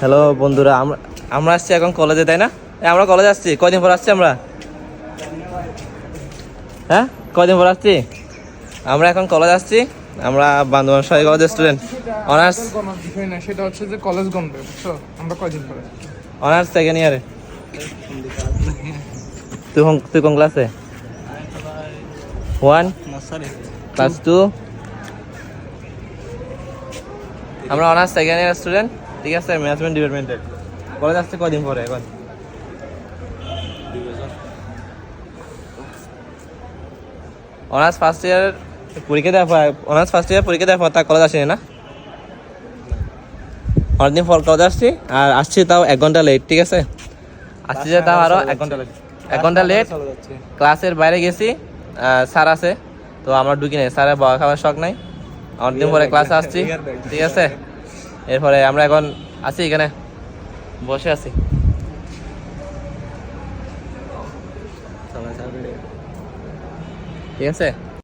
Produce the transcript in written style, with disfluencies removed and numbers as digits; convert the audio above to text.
Hello বন্ধুরা, আমরা আমরা আসছি এখন কলেজে, তাই না? আমরা কলেজে আসছি। কয়দিন পর আসছি আমরা? হ্যাঁ, কয়দিন পর আসছি আমরা? এখন কলেজ আসছি আমরা, বান্দরবান সরকারি কলেজের স্টুডেন্ট। অনার্স বিষয় না, সেটা হচ্ছে যে কলেজ গন্ধ, বুঝছো? আমরা কয়দিন পরে অনার্স সেকেন্ড ইয়ারে। তুই কোন ক্লাসে? 1 ক্লাস 2। আমরা অনার্স সেকেন্ড ইয়ার স্টুডেন্ট, ঠিক আছে? ম্যানেজমেন্ট ডিপার্টমেন্টের। কলেজ আসছে কয়দিন পরে এখন? অনার্স ফার্স্ট ইয়ার পরীক্ষা দেওয়ার পর, অনার্স ফার্স্ট ইয়ার পরীক্ষা দেওয়ার পর তার কলেজ আসেনি না? অনেকদিন পর কলেজ আসছি, আর আসছি তাও 1 ঘন্টা লেট, ঠিক আছে? আসছি যে তাও আরো 1 ঘন্টা লেট, 1 ঘন্টা লেট। ক্লাসের বাইরে গেছি, স্যার আছে তো আমরা ঢুকি নাই, স্যারের বকা খাওয়ার শখ নাই। অনেকদিন পরে ক্লাসে আসছি, ঠিক আছে? এরপরে আমরা এখন আছি এখানে বসে আছি, ঠিক আছে?